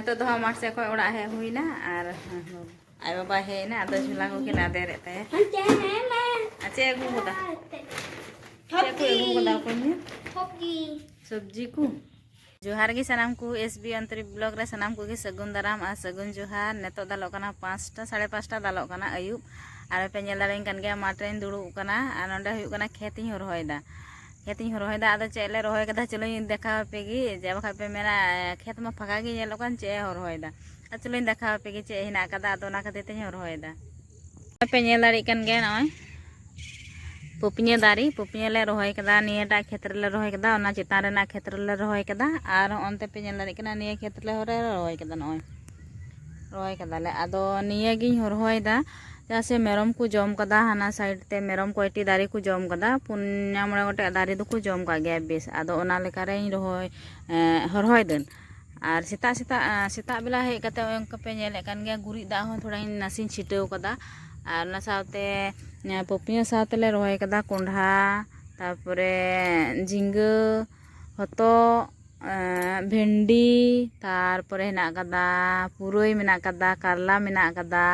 तो दो माठ से कोई उड़ा है हुई ना और आई बाबा है ना तो झूला को किना दे रहता है अच्छे अगू होता अगू होता कोई सब्जी को जोहार गी सनाम को एसबी अंतरी ब्लॉग रे सनाम को गी सगुन दाराम आ सगुन जोहार नेतो दालोग कना 5टा 5:30 दालोग कना अयुब आर पे नेल दाड़ेन कन गया माठ रेन दुड़ुब कना आ नोंडे हुयु कना खेतिं रोहयदा आदो चेले रोहय कदा चलो देखा पे गी जे बखा पे मेरा खेत में फाका गी नेलो कन चे रोहयदा आ चलो देखा पे गी चे हिना कदा आदो ना खातिर ते रोहयदा पे नेल दाड़ी कन गया नय पुपिया दारी पुपिया ले रोहय कदा नियटा खेत रे रोहय कदा ओना चितान रेना खेत रे रोहय कदा आर ओनते पे नेल दाड़ी कना निया खेत रे रोहय कदा नय रोहय कदा ले आदो निया गी रोहयदा जैसे मेरम को जम कदा हाना साइड ते मेरम कोयटी दारी को जम कदा पुन्या मोड़े गोटे दारी दो को जम का गया बेस आदो ओना लेका रे रोहय देन और सेता बेला हेज कते ओंक पे नेले कान गया गुरी दा हो थोड़ा नासिन छिटाव कदा और ना साथे पपिया साथे ले रोहय कदा कोंढा तारपरे झिंगा हतो भेंडी तारपरे हेना कदा पुरई मेना कदा करला मेना कदा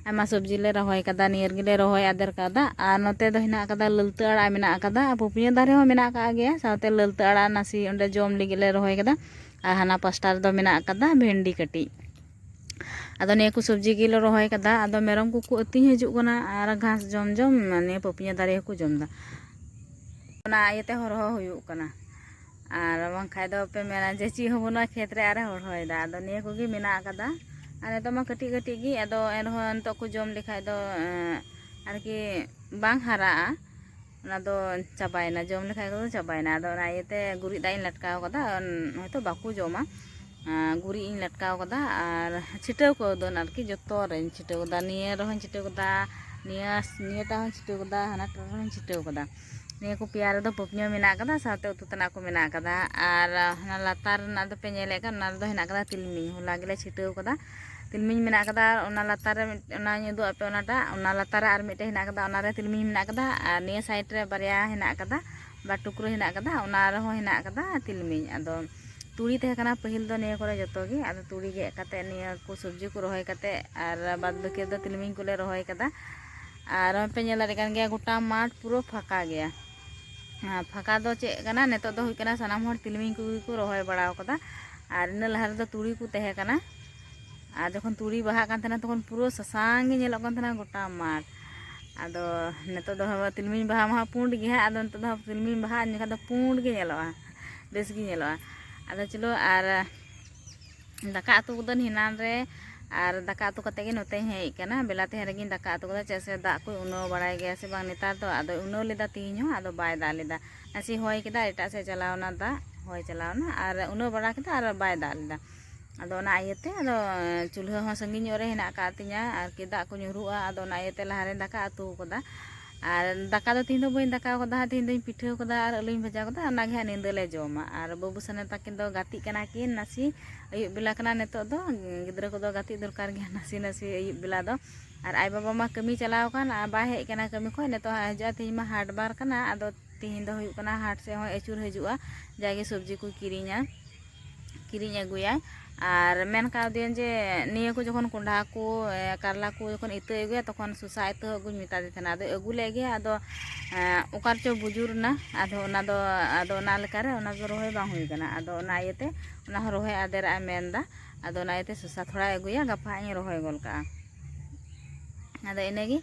आयमा सब्जी ले रोहय कदा नियर गिले रोहय आदर कदा और नोते दो हेना कदा ललता आड़ा मेना कदा पुपिया दारे हो मेना का गया साथे ललता आड़ा नासी ओंडे जम लिगे ले रोहय कदा और हाना पास्टा दो मेना कदा भेंडी कटी आदो निया को सब्जी गिले रोहय कदा आदो मेरम को अति हजु कना और घास जम ने पुपिया दारे को जमदा ओना आयते हरहो हुयु कना और बांखाय दो पे मेना जे ची होबना खेत रे आरे हरहोयदा आदो निया को गी मेना कदा और तो मा कटी कटी गी आदो एनहो अंतो को जम लेखाय दो आरकी बांग हरा ओना दो चाबायना जम लेखाय दो चाबायना आदो ना इते गुरी दाई लटकाव कदा हयतो बाकू जमा गुरी इन लटकाव कदा और छिटाव को दो आरकी जतो रे छिटाव कदा निया रहो छिटाव कदा नियाटा हो छिटाव कदा हानाटा रहो छिटाव कदा निया को पिया रे दो पपनिया मेना कदा साथे उतु तना को मेना कदा और हाना लातार ना दो पे नेले का ना दो हेना कदा तिलमिन होला गेले छिटाव कदा तिलमिन मेना कदा ओना लातार ओना निदो आपे ओनाटा ओना लातार आर मिटे हेना कदा ओना रे तिलमिन मेना कदा और निया साइड रे बारिया हेना कदा बा टुकरो हेना कदा ओना रे हो हेना कदा तिलमिन आदो तुड़ी तहे कना पहिल दो निया करे जतो गे आदो तुड़ी गे कते निया को सब्जी को रोहय कते और बाद बके दो तिलमिन को ले रोहय कदा और पे नेला रे कान गया गोटा माठ पूरा फाका गया फाका दो चे कना नेतो दो हुई कना सनाम हर तिलमिन को रोहय बड़ाव कदा और इन लहार दो तुड़ी को तहे कना और जखन तुड़ी बहा कान तना तखन पूरा ससांग गे नेलो कान तना गोटा माठ आदो नेतो दो तिलमिन बहा मा पुंड गे आदो नेतो दो तिलमिन बहा निका दो पुंड गे नेलोआ बेस गे नेलोआ आदो चलो और दाका आतु को हिनान रे और दाका आतु कते गे नोते हेज कना बेला ते रेगिन दाका आतु को चेसे दा को उनो बड़ाय गया से बांग नेतार दो आदो उनो लेदा तीन हो आदो बाय दा लेदा नासी होय केदा एटा से चलावना दा होय चलावना और उनो बड़ा केदा और बाय दा लेदा आदो ना आयते आदो चूल्हा हो संगिन रे हेना का तिया और के दा को nyuruआ आदो ना आयते लहारे दाका आतु कोदा और दाका दो तीन दो बई दाका कोदा तीन दो पिठा कोदा और आलुኝ भजा कोदा ना गे निंदा ले जमा और बाबू सने ताकिन दो गाती कना किन नासी अयुब बेला कना नेतो दो गिद्रा को दो गाती दरकार गे नासी अयुब बेला दो और आई बाबा मा कमी चलाव कान बा हेज कना कमी खय नेतो हजा तीन मा हाट बार कना आदो तीन दो हुयु कना हाट से हो एचुर हजुआ जागे सब्जी को किरिñ अगुया और मेन का दियन जे निया को जखन कोंढा को करला को जखन इता अगुया तखन सुसा इता अगुñ मेता दे थाना आदो अगु लेगे आदो ओकार चो बुजुर ना आदो ओना लेका रे ओना दो रोहय बांग हुई कना आदो ओना आयते ओना रोहय आदेर आ मेनदा आदो ओना आयते सुसा थोड़ा अगुया गपा इन रोहय गोल का आदो इनेगी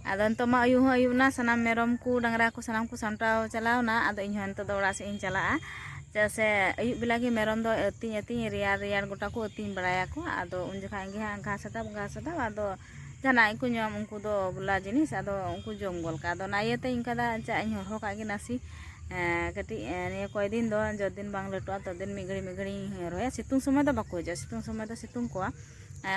आदो तो मा अयु हो अयु ना सनाम मेरम को डांगरा को सनाम को सामटाव चलाव ना आदो इन हन तो दौड़ा से इन चला जैसे अयुब बेला की मेरम दो अतिñ रियार गोटा को अतिñ बड़ाया को आदो उन जखा गे घास आदो जाना को ñam उनको दो बुला जिनिस आदो उनको जम गोल का आदो ना इयते इनका दा चा इन हरहो का गे नासी कटी निया कोय दिन दो जो दिन बांग लटुआ तो दिन मिगड़ी रोया सितुंग समय दो बाको जा सितुंग समय दो सितुंग को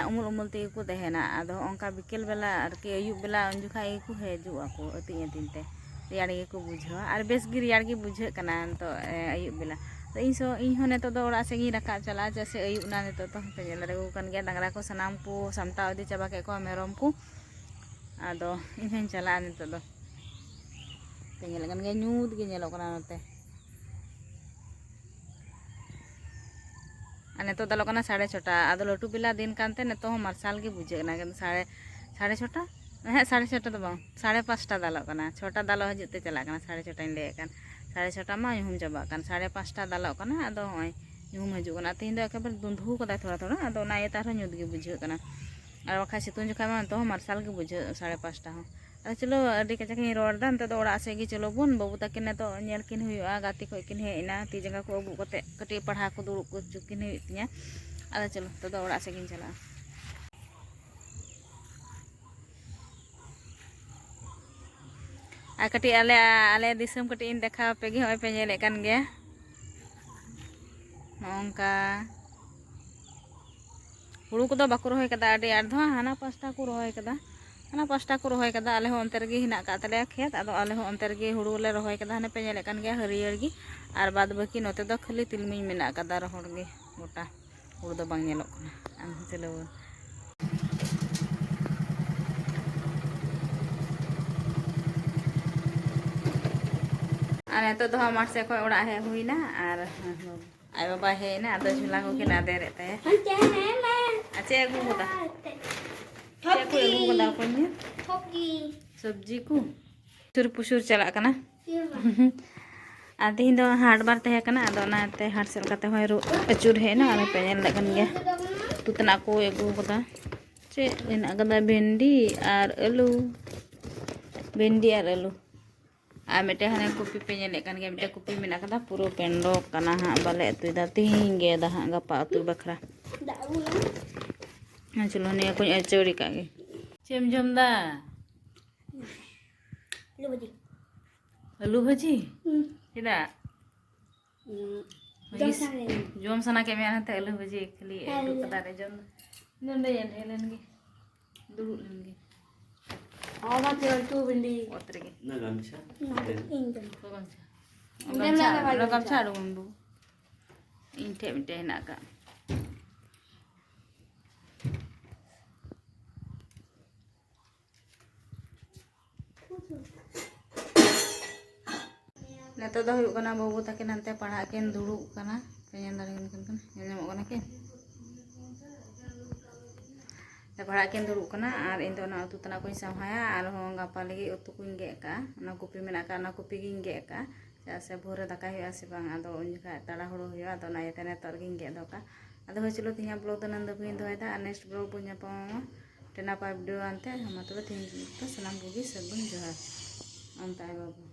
उमुल ते को देहेना आदो onka बिकेल बेला आरकी अयुब बेला उन जखा को हेजुआ को अतिñ ते रियाड़ गे को बुझा और बेस गे रियाड़ गे बुझे कना तो अयुब बेला तो इन हो नेतो दो ओड़ा से गी रखा चला जैसे अयुब ना नेतो तो पे नेल रे कन गया डांगरा को सनाम को सामटाव इदी चाबा के को मेरम को आदो इन हन चला नेतो दो पे नेल कन गया न्यूद गे नेलो कना नते नितो दालो कना 6:30 आदो लटू बेला दिन कानते नितो हो मार्शल गे बुझेना किन्तु 6:30 हाँ 6:30 तो बांग 5:30 दालो कना 6टा दालो हजुते चला कना 6:30 इन ले कान 6:30 मा युम जबा कान 5:30 दालो कना आदो होय युम हजु कना तीन दो एकेबारे दुंधु कदा थोड़ा थोड़ा आदो ना ये तारो ᱧᱩᱛ गे बुझे कना और बखा सितुं जोखा मा तो मार्शल गे बुझे 5:30 हो अरे चलो अडी कचाकिन रोड दा नते ओड़ा से गे चलो बुन बाबू ताकिन तो नेल किन हुआ गाती को किन हेना ती जंगा को अगु कते कटी पढ़ा को दुड़ुब को चुकिन हुतिया अरे चलो तो ओड़ा से गिन चला आ कटी आले आले दिसम कटी इन देखा पे गे होय पे नेले कान गे नोंका हुड़ू को बाको रहोय कदा अडी आठ हाना पास्टा को रहोय कदा हाना पास्टा को रहोय कदा आले हो अंते रगे हिना का तले खेत आदो आले हो अंते रगे हुड़ू ले रहोय कदा हने पे नेले कान गे हरियर गी आर बाद बाकी नोते दो खाली तिलमिन मेना कदा रहोड़ गे गोटा हुड़ू दो बांग नेलोक कना आम चलो आने तो दो माठ से कोई उड़ा है हुई ना और आई बाबा है ना आदो झूला को के ना दे रहता है अच्छा एगु होता क्या को एगु बना को ने सब्जी को चुर पुसुर चला कना आदि दो हाट बार तहे कना आदो ना ते हाट सेल कते होय रु अचुर है ना आले पेनल लगन गया तुतना को एगु होता चे इन अगदा भिंडी और आलू भिंडी और आलू आ मेटे हने कुपी पे नेले कान गे मेटे कुपी मेना कदा पुरो पेंडो कना हा बाले तुदा तिहिं गे दा हा गपा अतु बखरा चलो ने को अचोरी का गे चेम जमदा आलू भाजी केदा जोम सना के मेना ते आलू भाजी खाली आलू कदा रे जोम नंदे हेलन गे दुरु लन गे आवा ते टू बिंडी ओतरेगे ना गमछा गमछा आडो बंबू इंटे मिटे ना का नेतो दो हुयु कना बाबू ताके नंते पढ़ा केन दुड़ु कना पेन दारिन कन नेमो कना के पढ़ा के दुड़ू कना और इन दो ना उतु तना को संभाया और हो गापा लगी उतु को गे का ना कुपी मेना का ना कुपी गिन गे का से भोरे दाका हुआ से बांग आदो उन जखा तड़ा हुड़ो हुआ आदो ना येते नेतर गिन गे दो का आदो हो चलो तिया ब्लॉग तो नंद बिन दोयदा नेक्स्ट ब्लॉग बो ᱧᱟᱯᱟᱢᱟ टेना पा वीडियो आनते हम तो तीन तो सलाम बुगी सब जोहार अंता बाबू